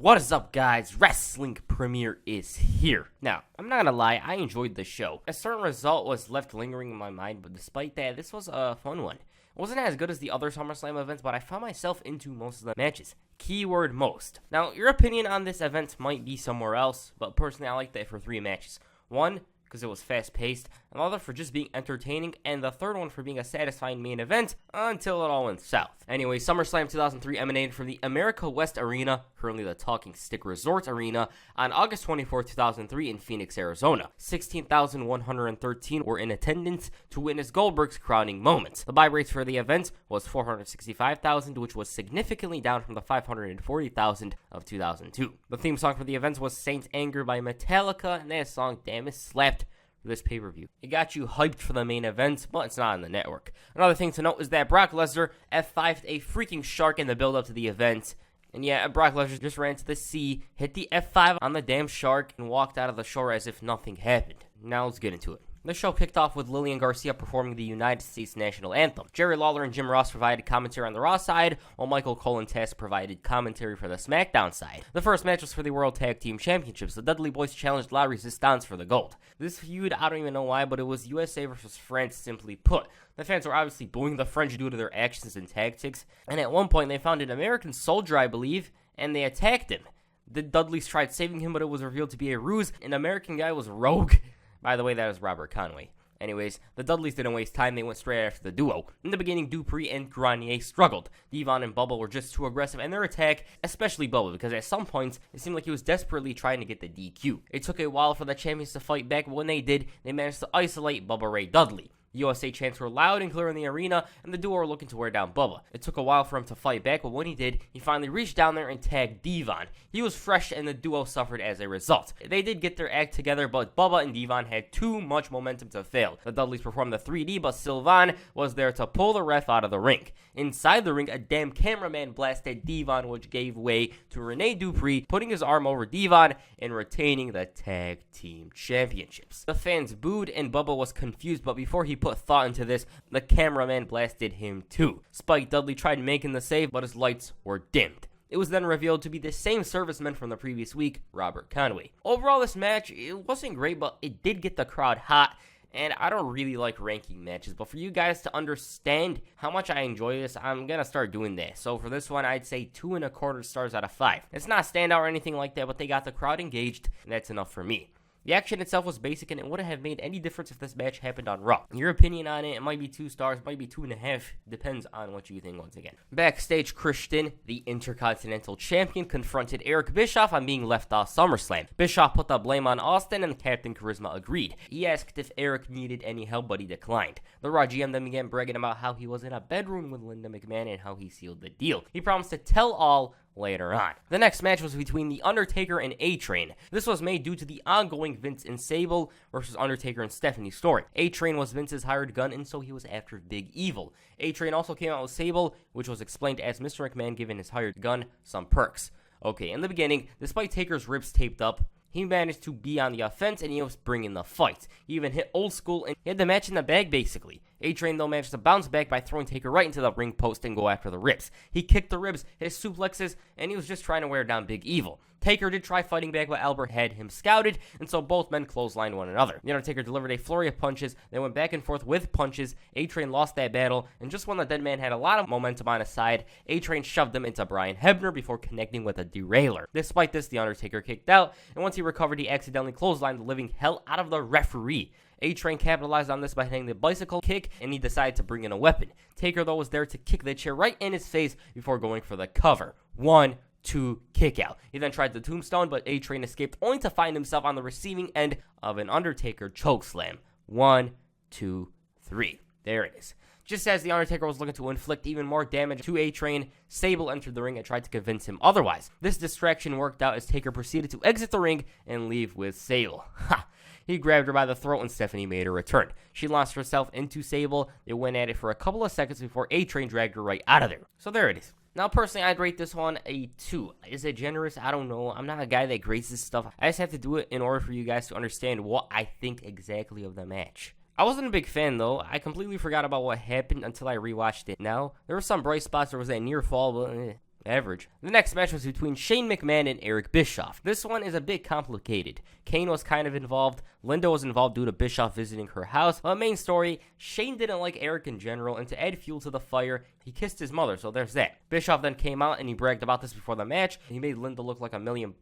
What is up, guys? Wrestling Premiere is here. Now, I'm not gonna lie, I enjoyed the show. A certain result was left lingering in my mind, but despite that, this was a fun one. It wasn't as good as the other SummerSlam events, but I found myself into most of the matches. Keyword most. Now, your opinion on this event might be somewhere else, but personally, I liked it for 3 matches. 1, because it was fast-paced, another for just being entertaining, and the third one for being a satisfying main event until it all went south. Anyway, SummerSlam 2003 emanated from the America West Arena, currently the Talking Stick Resort Arena, on August 24, 2003 in Phoenix, Arizona. 16,113 were in attendance to witness Goldberg's crowning moment. The buy rates for the event was 465,000, which was significantly down from the 540,000 of 2002. The theme song for the event was Saint Anger by Metallica, and that song, damn it, slapped for this pay-per-view. It got you hyped for the main event, but it's not on the network. Another thing to note is that Brock Lesnar F5'd a freaking shark in the build-up to the event. And yeah, Brock Lesnar just ran to the sea, hit the F5 on the damn shark, and walked out of the shore as if nothing happened. Now let's get into it. The show kicked off with Lillian Garcia performing the United States National Anthem. Jerry Lawler and Jim Ross provided commentary on the Raw side, while Michael Cole and Taz provided commentary for the SmackDown side. The first match was for the World Tag Team Championships. The Dudley Boyz challenged La Resistance for the gold. This feud, I don't even know why, but it was USA versus France, simply put. The fans were obviously booing the French due to their actions and tactics, and at one point they found an American soldier, I believe, and they attacked him. The Dudleys tried saving him, but it was revealed to be a ruse. An American guy was rogue. By the way, that is Robert Conway. Anyways, the Dudleys didn't waste time, they went straight after the duo. In the beginning, Dupree and Grenier struggled. Devon and Bubba were just too aggressive in their attack, especially Bubba, because at some points, it seemed like he was desperately trying to get the DQ. It took a while for the champions to fight back, but when they did, they managed to isolate Bubba Ray Dudley. USA chants were loud and clear in the arena, and the duo were looking to wear down Bubba. It took a while for him to fight back, but when he did, he finally reached down there and tagged Devon. He was fresh, and the duo suffered as a result. They did get their act together, but Bubba and Devon had too much momentum to fail. The Dudleys performed the 3D, but Sylvain was there to pull the ref out of the ring. Inside the ring, a damn cameraman blasted Devon, which gave way to Rene Dupree, putting his arm over Devon and retaining the tag team championships. The fans booed, and Bubba was confused, but before he put thought into this, the cameraman blasted him too. Spike Dudley tried making the save, but his lights were dimmed. It was then revealed to be the same serviceman from the previous week, Robert Conway. Overall, this match, it wasn't great, but it did get the crowd hot, and I don't really like ranking matches, but for you guys to understand how much I enjoy this, I'm gonna start doing that. So for this one, I'd say 2.25 stars out of 5. It's not a standout or anything like that, but they got the crowd engaged, and that's enough for me. The action itself was basic, and it wouldn't have made any difference if this match happened on Raw. Your opinion on it might be 2 stars, might be 2.5, depends on what you think once again. Backstage, Christian, the Intercontinental Champion, confronted Eric Bischoff on being left off SummerSlam. Bischoff put the blame on Austin, and Captain Charisma agreed. He asked if Eric needed any help, but he declined. The Raw GM then began bragging about how he was in a bedroom with Linda McMahon and how he sealed the deal. He promised to tell all later on. The next match was between The Undertaker and A-Train. This was made due to the ongoing Vince and Sable versus Undertaker and Stephanie story. A-Train was Vince's hired gun, and so he was after Big Evil. A-Train also came out with Sable, which was explained as Mr. McMahon giving his hired gun some perks. Okay, in the beginning, despite Taker's ribs taped up, he managed to be on the offense, and he was bringing the fight. He even hit Old School, and he had the match in the bag, basically. A-Train, though, managed to bounce back by throwing Taker right into the ring post and go after the ribs. He kicked the ribs, hit suplexes, and he was just trying to wear down Big Evil. Taker did try fighting back, but Albert had him scouted, and so both men clotheslined one another. The Undertaker delivered a flurry of punches. They went back and forth with punches. A-Train lost that battle, and just when the dead man had a lot of momentum on his side, A-Train shoved him into Brian Hebner before connecting with a derailer. Despite this, the Undertaker kicked out, and once he recovered, he accidentally clotheslined the living hell out of the referee. A-Train capitalized on this by hitting the bicycle kick, and he decided to bring in a weapon. Taker, though, was there to kick the chair right in his face before going for the cover. 1, 2, kick out. He then tried the tombstone, but A-Train escaped, only to find himself on the receiving end of an Undertaker chokeslam. 1, 2, 3. There it is. Just as the Undertaker was looking to inflict even more damage to A-Train, Sable entered the ring and tried to convince him otherwise. This distraction worked out as Taker proceeded to exit the ring and leave with Sable. Ha! He grabbed her by the throat, and Stephanie made her return. She launched herself into Sable. They went at it for a couple of seconds before A-Train dragged her right out of there. So there it is. Now, personally, I'd rate this one a 2. Is it generous? I don't know. I'm not a guy that grades this stuff. I just have to do it in order for you guys to understand what I think exactly of the match. I wasn't a big fan, though. I completely forgot about what happened until I rewatched it. Now, there were some bright spots. There was that near fall, but average. The next match was between Shane McMahon and Eric Bischoff. This one is a bit complicated. Kane was kind of involved. Linda was involved due to Bischoff visiting her house. But main story, Shane didn't like Eric in general, and to add fuel to the fire, he kissed his mother, so there's that. Bischoff then came out and he bragged about this before the match. He made Linda look like $1 million.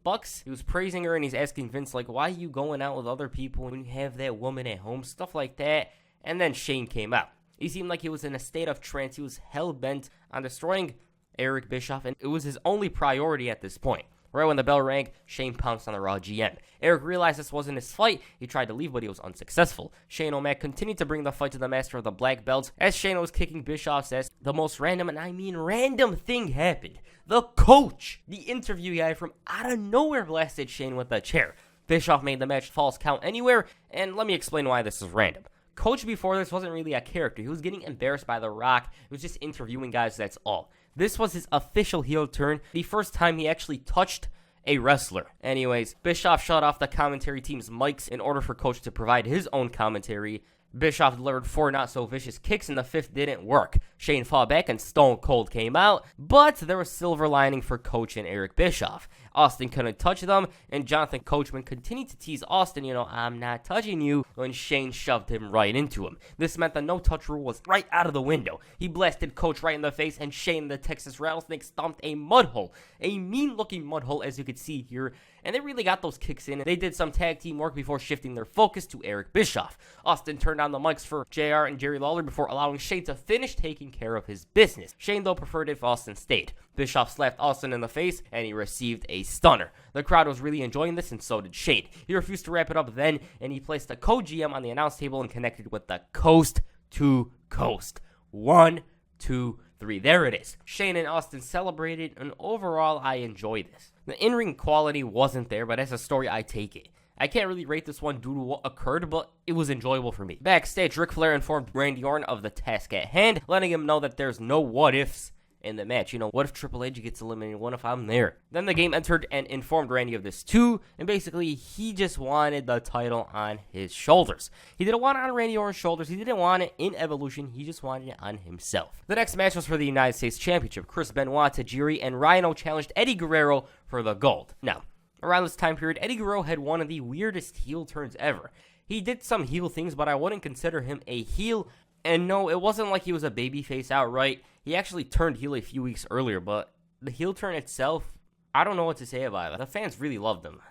He was praising her and he's asking Vince, like, why are you going out with other people when you have that woman at home? Stuff like that. And then Shane came out. He seemed like he was in a state of trance. He was hell-bent on destroying Eric Bischoff, and it was his only priority at this point. Right when the bell rang, Shane pounced on the Raw GM. Eric realized this wasn't his fight. He tried to leave, but he was unsuccessful. Shane O'Mac continued to bring the fight to the master of the black belts. As Shane was kicking Bischoff's ass, the most random, and I mean random, thing happened. The coach, the interview guy from out of nowhere, blasted Shane with a chair. Bischoff made the match false count anywhere, and let me explain why this is random. Coach before this wasn't really a character. He was getting embarrassed by The Rock. He was just interviewing guys, that's all. This was his official heel turn, the first time he actually touched a wrestler. Anyways, Bischoff shut off the commentary team's mics in order for Coach to provide his own commentary. Bischoff delivered 4 not-so-vicious kicks, and the 5th didn't work. Shane fought back, and Stone Cold came out, but there was silver lining for Coach and Eric Bischoff. Austin couldn't touch them, and Jonathan Coachman continued to tease Austin, I'm not touching you, when Shane shoved him right into him. This meant the no-touch rule was right out of the window. He blasted Coach right in the face, and Shane, the Texas Rattlesnake, stomped a mud hole. A mean-looking mud hole, as you can see here, and they really got those kicks in. They did some tag team work before shifting their focus to Eric Bischoff. Austin turned on the mics for JR and Jerry Lawler before allowing Shane to finish taking care of his business. Shane, though, preferred if Austin stayed. Bischoff slapped Austin in the face, and he received a stunner. The crowd was really enjoying this, and so did Shane. He refused to wrap it up then, and he placed the co-GM on the announce table and connected with the coast to coast. 1, 2, 3. There it is. Shane and Austin celebrated, and overall, I enjoyed this. The in-ring quality wasn't there, but as a story, I take it. I can't really rate this one due to what occurred, but it was enjoyable for me. Backstage, Ric Flair informed Randy Orton of the task at hand, letting him know that there's no what-ifs in the match. What if Triple H gets eliminated? What if I'm there? Then the game entered and informed Randy of this too, and basically he just wanted the title on his shoulders. He didn't want it on Randy Orton's shoulders. He didn't want it in Evolution. He just wanted it on himself. The next match was for the United States Championship. Chris Benoit, Tajiri, and Rhyno challenged Eddie Guerrero for the gold. Now, around this time period, Eddie Guerrero had one of the weirdest heel turns ever. He did some heel things, but I wouldn't consider him a heel. And no, it wasn't like he was a babyface outright. He actually turned heel a few weeks earlier, but the heel turn itself, I don't know what to say about it. The fans really loved him.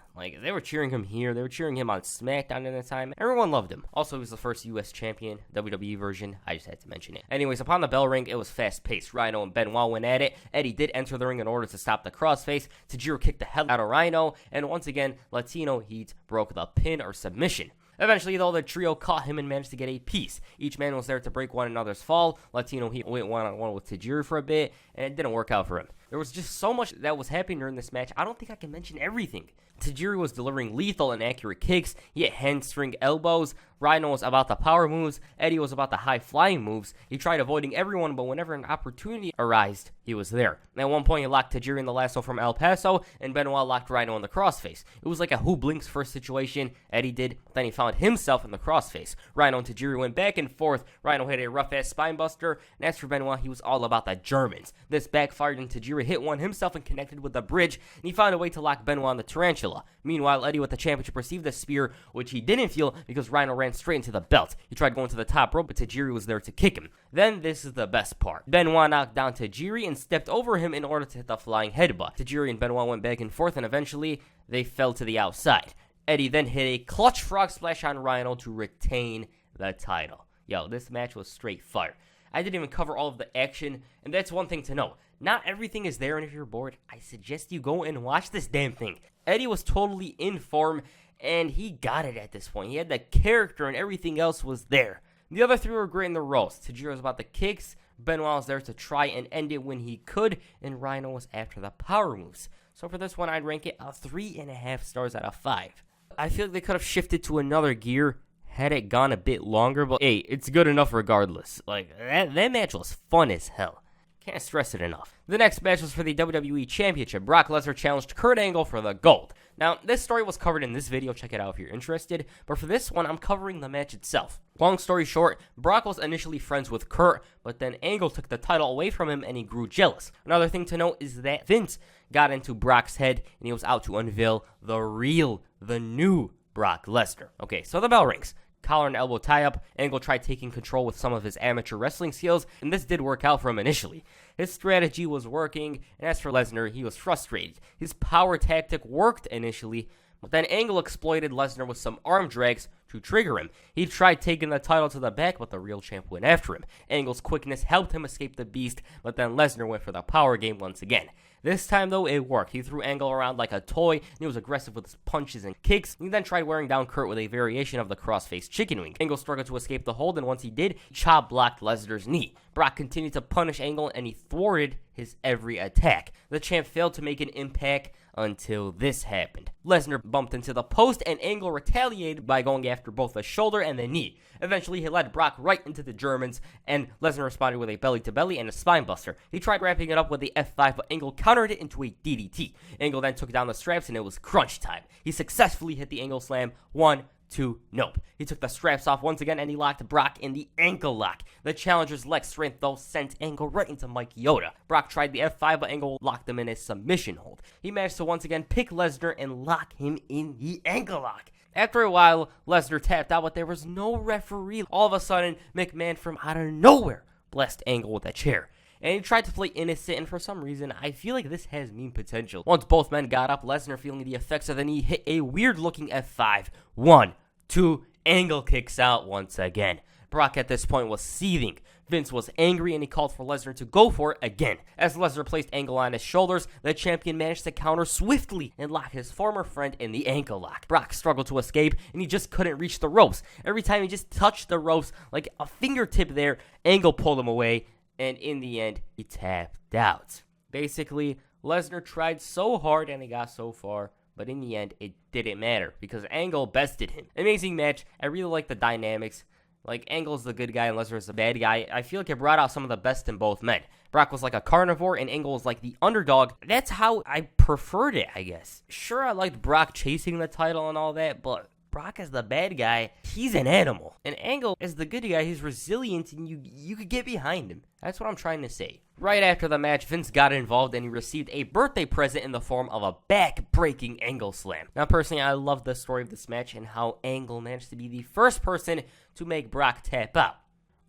They were cheering him here. They were cheering him on SmackDown at the time. Everyone loved him. Also, he was the first U.S. champion, WWE version. I just had to mention it. Anyways, upon the bell ring, it was fast-paced. Rhyno and Benoit went at it. Eddie did enter the ring in order to stop the crossface. Tajiri kicked the hell out of Rhyno, and once again, Latino Heat broke the pin or submission. Eventually, though, the trio caught him and managed to get a piece. Each man was there to break one another's fall. Latino Heat went one-on-one with Tajiri for a bit, and it didn't work out for him. There was just so much that was happening during this match, I don't think I can mention everything. Tajiri was delivering lethal and accurate kicks. He had hamstring elbows. Rhyno was about the power moves. Eddie was about the high-flying moves. He tried avoiding everyone, but whenever an opportunity arose, he was there. At one point, he locked Tajiri in the lasso from El Paso, and Benoit locked Rhyno in the crossface. It was like a who blinks first situation. Eddie did, then he found himself in the crossface. Rhyno and Tajiri went back and forth. Rhyno hit a rough-ass spinebuster, and as for Benoit, he was all about the Germans. This backfired, and Tajiri hit one himself and connected with the bridge, and he found a way to lock Benoit on the tarantula. Meanwhile, Eddie with the championship received a spear, which he didn't feel because Rhyno ran straight into the belt. He tried going to the top rope, but Tajiri was there to kick him. Then, this is the best part. Benoit knocked down Tajiri and stepped over him in order to hit the flying headbutt. Tajiri and Benoit went back and forth, and eventually, they fell to the outside. Eddie then hit a clutch frog splash on Rhyno to retain the title. Yo, this match was straight fire. I didn't even cover all of the action, and that's one thing to know. Not everything is there, and if you're bored, I suggest you go and watch this damn thing. Eddie was totally in form, and he got it at this point. He had the character, and everything else was there. The other three were great in the roast. Tajiri was about the kicks, Benoit was there to try and end it when he could, and Rhyno was after the power moves. So for this one, I'd rank it a 3.5 stars out of 5. I feel like they could have shifted to another gear had it gone a bit longer, but hey, it's good enough regardless. That match was fun as hell. Can't stress it enough. The next match was for the WWE Championship. Brock Lesnar challenged Kurt Angle for the gold. Now, this story was covered in this video, check it out if you're interested, but for this one, I'm covering the match itself. Long story short, Brock was initially friends with Kurt, but then Angle took the title away from him and he grew jealous. Another thing to note is that Vince got into Brock's head and he was out to unveil the new Brock Lesnar. Okay, so the bell rings. Collar and elbow tie-up, Angle tried taking control with some of his amateur wrestling skills, and this did work out for him initially. His strategy was working, and as for Lesnar, he was frustrated. His power tactic worked initially, but then Angle exploited Lesnar with some arm drags to trigger him. He tried taking the title to the back, but the real champ went after him. Angle's quickness helped him escape the beast, but then Lesnar went for the power game once again. This time, though, it worked. He threw Angle around like a toy, and he was aggressive with his punches and kicks. He then tried wearing down Kurt with a variation of the cross-face chicken wing. Angle struggled to escape the hold, and once he did, he chop-blocked Lesnar's knee. Brock continued to punish Angle, and he thwarted his every attack. The champ failed to make an impact until this happened. Lesnar bumped into the post, and Angle retaliated by going after both the shoulder and the knee. Eventually, he led Brock right into the Germans, and Lesnar responded with a belly-to-belly and a spinebuster. He tried wrapping it up with the F5, but Angle countered it into a DDT. Angle then took down the straps, and it was crunch time. He successfully hit the Angle Slam. 1, 2, nope. He took the straps off once again, and he locked Brock in the ankle lock. The challenger's leg strength, though, sent Angle right into Mike Yoda. Brock tried the F5, but Angle locked him in a submission hold. He managed to once again pick Lesnar and lock him in the ankle lock. After a while, Lesnar tapped out, but there was no referee. All of a sudden, McMahon from out of nowhere blessed Angle with a chair. And he tried to play innocent, and for some reason, I feel like this has meme potential. Once both men got up, Lesnar feeling the effects of the knee hit a weird-looking F5. 1, 2, Angle kicks out once again. Brock at this point was seething. Vince was angry and he called for Lesnar to go for it again. As Lesnar placed Angle on his shoulders, the champion managed to counter swiftly and lock his former friend in the ankle lock. Brock struggled to escape and he just couldn't reach the ropes. Every time he just touched the ropes, like a fingertip there, Angle pulled him away, and in the end, he tapped out. Basically, Lesnar tried so hard and he got so far, but in the end, it didn't matter because Angle bested him. Amazing match. I really like the dynamics. Like, Angle's the good guy and Lesnar's the bad guy. I feel like it brought out some of the best in both men. Brock was like a carnivore and Angle was like the underdog. That's how I preferred it, I guess. Sure, I liked Brock chasing the title and all that, but Brock as the bad guy, he's an animal. And Angle as the good guy, he's resilient and you could get behind him. That's what I'm trying to say. Right after the match, Vince got involved and he received a birthday present in the form of a back-breaking Angle Slam. Now, personally, I love the story of this match and how Angle managed to be the first person to make Brock tap out.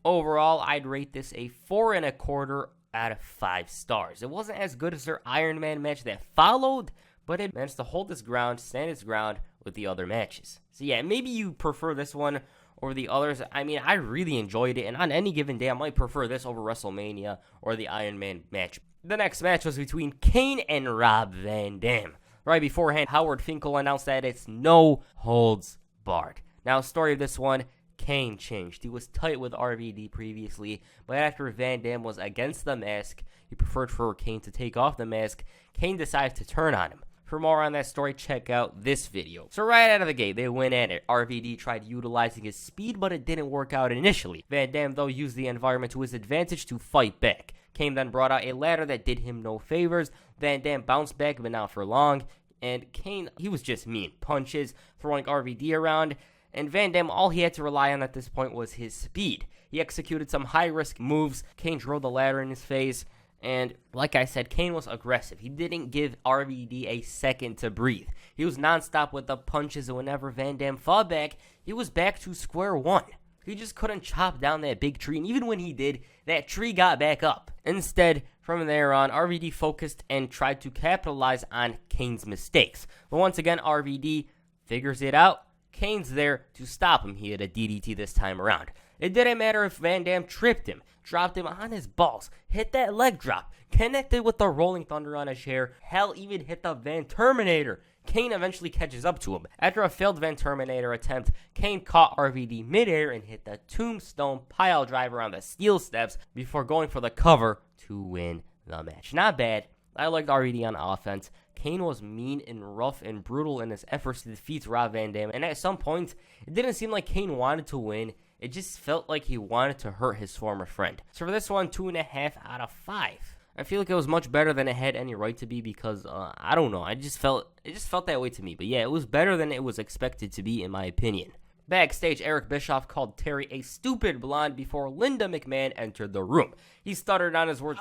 Overall, I'd rate this a 4.25 out of 5 stars. It wasn't as good as their Iron Man match that followed, but it managed to hold its ground, stand its ground with the other matches. So yeah, maybe you prefer this one over the others. I mean, I really enjoyed it, and on any given day, I might prefer this over WrestleMania or the Iron Man match. The next match was between Kane and Rob Van Dam. Right beforehand, Howard Finkel announced that it's no holds barred. Now, story of this one, Kane changed. He was tight with RVD previously, but after Van Dam was against the mask, he preferred for Kane to take off the mask. Kane decided to turn on him. For more on that story, check out this video. So right out of the gate, they went at it. RVD tried utilizing his speed, but it didn't work out initially. Van Dam, though, used the environment to his advantage to fight back. Kane then brought out a ladder that did him no favors. Van Dam bounced back, but not for long. And Kane, he was just mean. Punches, throwing RVD around. And Van Dam, all he had to rely on at this point was his speed. He executed some high-risk moves. Kane drove the ladder in his face. And like I said, Kane was aggressive. He didn't give RVD a second to breathe. He was nonstop with the punches, and whenever Van Dam fought back, he was back to square one. He just couldn't chop down that big tree, and even when he did, that tree got back up. Instead, from there on, RVD focused and tried to capitalize on Kane's mistakes. But once again, RVD figures it out. Kane's there to stop him. He had a DDT this time around. It didn't matter if Van Dam tripped him, dropped him on his balls, hit that leg drop, connected with the Rolling Thunder on a chair, hell, even hit the Van Terminator. Kane eventually catches up to him. After a failed Van Terminator attempt, Kane caught RVD midair and hit the Tombstone pile driver on the steel steps before going for the cover to win the match. Not bad. I liked RVD on offense. Kane was mean and rough and brutal in his efforts to defeat Rob Van Dam, and at some point, it didn't seem like Kane wanted to win. It just felt like he wanted to hurt his former friend. So for this one, 2.5 out of 5. I feel like it was much better than it had any right to be because, I don't know, it just felt that way to me. But yeah, it was better than it was expected to be, in my opinion. Backstage, Eric Bischoff called Terry a stupid blonde before Linda McMahon entered the room. He stuttered on his words.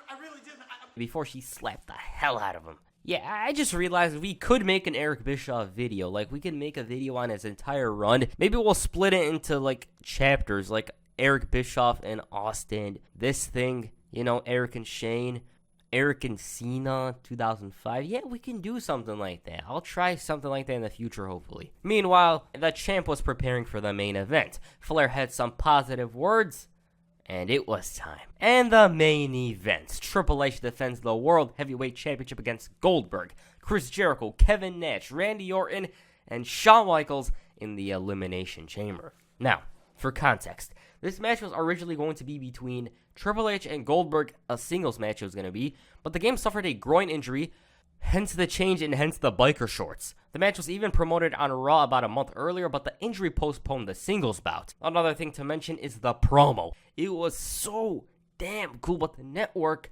I really didn't. Before she slapped the hell out of him. Yeah, I just realized we could make an Eric Bischoff video. Like, we could make a video on his entire run. Maybe we'll split it into, like, chapters, like Eric Bischoff and Austin. This thing, Eric and Shane. Eric and Cena, 2005. Yeah, we can do something like that. I'll try something like that in the future, hopefully. Meanwhile, the champ was preparing for the main event. Flair had some positive words, and it was time. And the main event. Triple H defends the World Heavyweight Championship against Goldberg, Chris Jericho, Kevin Nash, Randy Orton, and Shawn Michaels in the Elimination Chamber. Now, for context, this match was originally going to be between Triple H and Goldberg, a singles match it was going to be, but the game suffered a groin injury, hence the change and hence the biker shorts. The match was even promoted on Raw about a month earlier, but the injury postponed the singles bout. Another thing to mention is the promo. It was so damn cool, but the network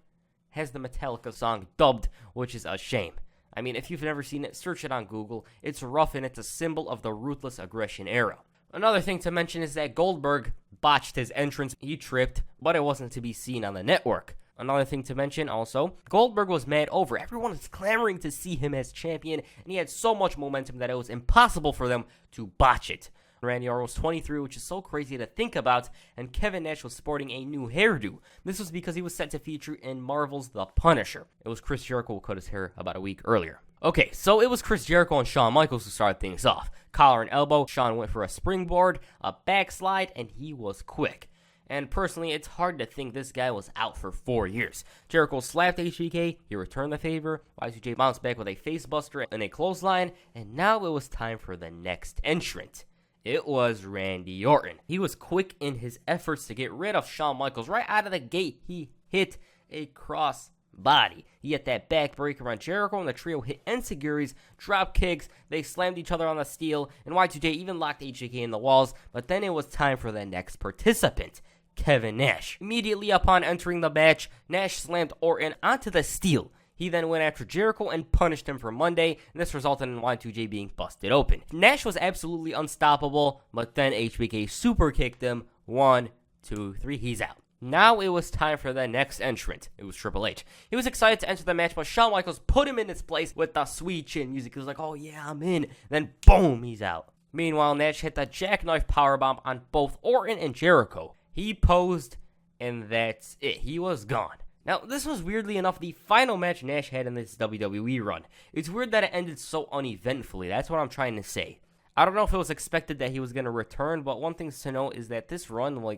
has the Metallica song dubbed, which is a shame. I mean, if you've never seen it, search it on Google. It's rough and it's a symbol of the ruthless aggression era. Another thing to mention is that Goldberg botched his entrance. He tripped, but it wasn't to be seen on the network. Another thing to mention also, Goldberg was mad over. Everyone was clamoring to see him as champion, and he had so much momentum that it was impossible for them to botch it. Randy Orton was 23, which is so crazy to think about, and Kevin Nash was sporting a new hairdo. This was because he was set to feature in Marvel's The Punisher. It was Chris Jericho who cut his hair about a week earlier. Okay, so it was Chris Jericho and Shawn Michaels who started things off. Collar and elbow, Shawn went for a springboard, a backslide, and he was quick. And personally, it's hard to think this guy was out for 4 years. Jericho slapped HBK, he returned the favor, Y2J bounced back with a facebuster and a clothesline, and now it was time for the next entrant. It was Randy Orton. He was quick in his efforts to get rid of Shawn Michaels. Right out of the gate, he hit a cross body. He hit that backbreaker on Jericho, and the trio hit enziguris, drop kicks, they slammed each other on the steel, and Y2J even locked HBK in the walls, but then it was time for the next participant, Kevin Nash. Immediately upon entering the match, Nash slammed Orton onto the steel. He then went after Jericho and punished him for Monday, and this resulted in Y2J being busted open. Nash was absolutely unstoppable, but then HBK super kicked him. 1, 2, 3, he's out. Now it was time for the next entrant. It was Triple H. He was excited to enter the match, but Shawn Michaels put him in his place with the sweet chin music. He was like, oh yeah, I'm in. Then boom, he's out. Meanwhile, Nash hit the jackknife powerbomb on both Orton and Jericho. He posed, and that's it. He was gone. Now, this was weirdly enough the final match Nash had in this WWE run. It's weird that it ended so uneventfully. That's what I'm trying to say. I don't know if it was expected that he was going to return, but one thing to note is that this run,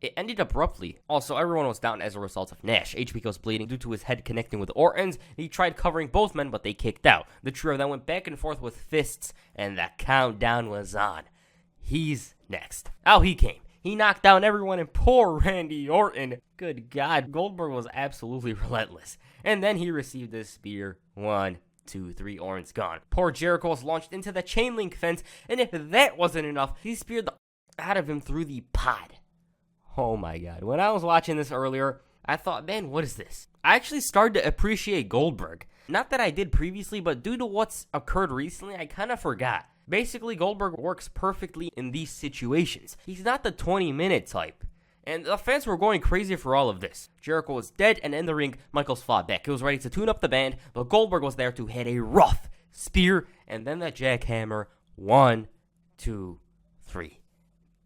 it ended abruptly. Also, everyone was down as a result of Nash. HBK was bleeding due to his head connecting with Orton's. He tried covering both men, but they kicked out. The trio then went back and forth with fists, and the countdown was on. He's next. Out he came. He knocked down everyone and poor Randy Orton. Good God, Goldberg was absolutely relentless. And then he received this spear. 1, 2, 3, Orton's gone. Poor Jericho was launched into the chain link fence, and if that wasn't enough, he speared the out of him through the pod. Oh my God. When I was watching this earlier, I thought, man, what is this? I actually started to appreciate Goldberg. Not that I did previously, but due to what's occurred recently, I kind of forgot. Basically, Goldberg works perfectly in these situations. He's not the 20-minute type. And the fans were going crazy for all of this. Jericho was dead, and in the ring, Michaels fought back. He was ready to tune up the band, but Goldberg was there to hit a rough spear, and then the jackhammer. 1, 2, 3.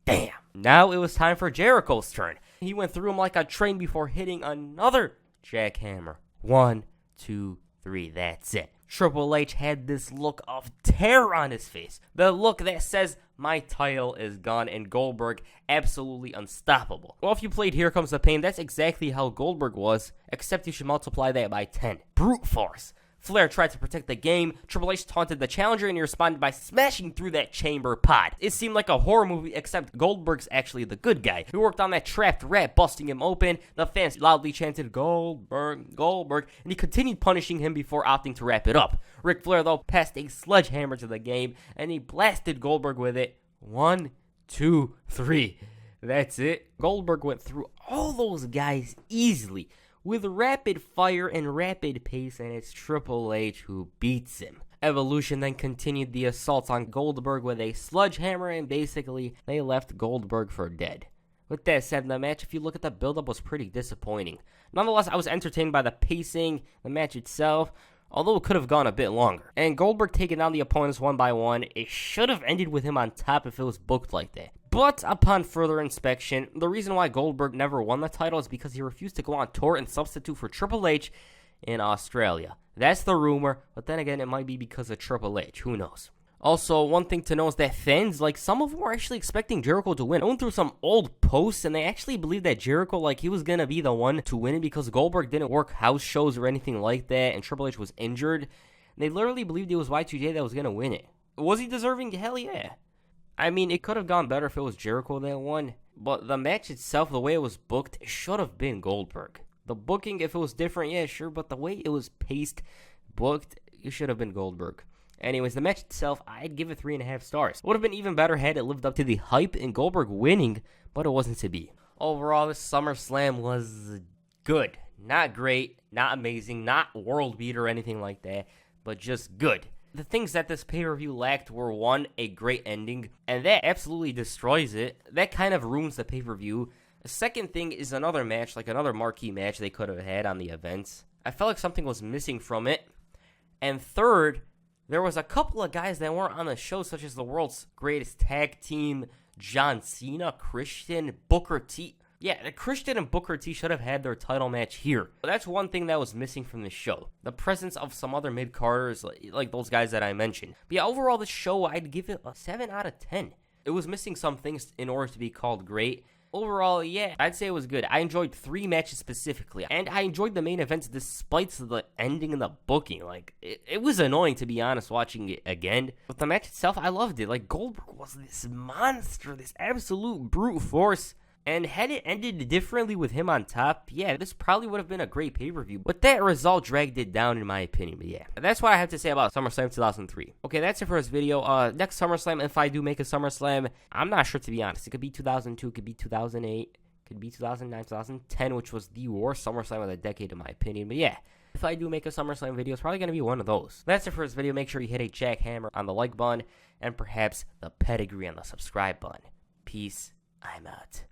Damn. Now it was time for Jericho's turn. He went through him like a train before hitting another jackhammer. 1, 2, 3. That's it. Triple H had this look of terror on his face. The look that says, my title is gone, and Goldberg absolutely unstoppable. Well, if you played Here Comes the Pain, that's exactly how Goldberg was, except you should multiply that by 10. Brute force. Flair tried to protect the game. Triple H taunted the challenger, and he responded by smashing through that chamber pod. It seemed like a horror movie, except Goldberg's actually the good guy. He worked on that trapped rat, busting him open. The fans loudly chanted, Goldberg, Goldberg, and he continued punishing him before opting to wrap it up. Ric Flair, though, passed a sledgehammer to the game, and he blasted Goldberg with it. 1, 2, 3. That's it. Goldberg went through all those guys easily with rapid fire and rapid pace, and it's Triple H who beats him. Evolution then continued the assault on Goldberg with a sledgehammer, and basically they left Goldberg for dead. With that said, the match, if you look at the build-up, was pretty disappointing. Nonetheless, I was entertained by the pacing, the match itself, although it could have gone a bit longer. And Goldberg taking down the opponents one by one, it should have ended with him on top if it was booked like that. But upon further inspection, the reason why Goldberg never won the title is because he refused to go on tour and substitute for Triple H in Australia. That's the rumor, but then again, it might be because of Triple H. Who knows? Also, one thing to know is that fans, some of them were actually expecting Jericho to win. I went through some old posts, and they actually believed that Jericho, he was going to be the one to win it because Goldberg didn't work house shows or anything like that, and Triple H was injured. And they literally believed it was Y2J that was going to win it. Was he deserving? Hell yeah. I mean, it could have gone better if it was Jericho that won, but the match itself, the way it was booked, it should have been Goldberg. The booking, if it was different, yeah, sure, but the way it was paced, booked, it should have been Goldberg. Anyways, the match itself, I'd give it 3.5 stars. Would have been even better had it lived up to the hype in Goldberg winning, but it wasn't to be. Overall, this SummerSlam was good. Not great, not amazing, not world beat or anything like that, but just good. The things that this pay-per-view lacked were, 1, a great ending, and that absolutely destroys it. That kind of ruins the pay-per-view. The second thing is another match, another marquee match they could have had on the events. I felt like something was missing from it. And third, there was a couple of guys that weren't on the show, such as the world's greatest tag team, John Cena, Christian, Booker T. Yeah, Christian and Booker T should have had their title match here. That's one thing that was missing from the show. The presence of some other mid-carders, like those guys that I mentioned. But yeah, overall, the show, I'd give it a 7 out of 10. It was missing some things in order to be called great. Overall, yeah, I'd say it was good. I enjoyed 3 matches specifically, and I enjoyed the main events despite the ending and the booking. It was annoying, to be honest, watching it again. But the match itself, I loved it. Goldberg was this monster, this absolute brute force. And had it ended differently with him on top, yeah, this probably would have been a great pay-per-view. But that result dragged it down, in my opinion. But yeah, that's what I have to say about SummerSlam 2003. Okay, that's it for this video. Next SummerSlam, if I do make a SummerSlam, I'm not sure, to be honest. It could be 2002, it could be 2008, it could be 2009, 2010, which was the worst SummerSlam of the decade, in my opinion. But yeah, if I do make a SummerSlam video, it's probably going to be one of those. That's it for this video. Make sure you hit a jackhammer on the like button, and perhaps the pedigree on the subscribe button. Peace. I'm out.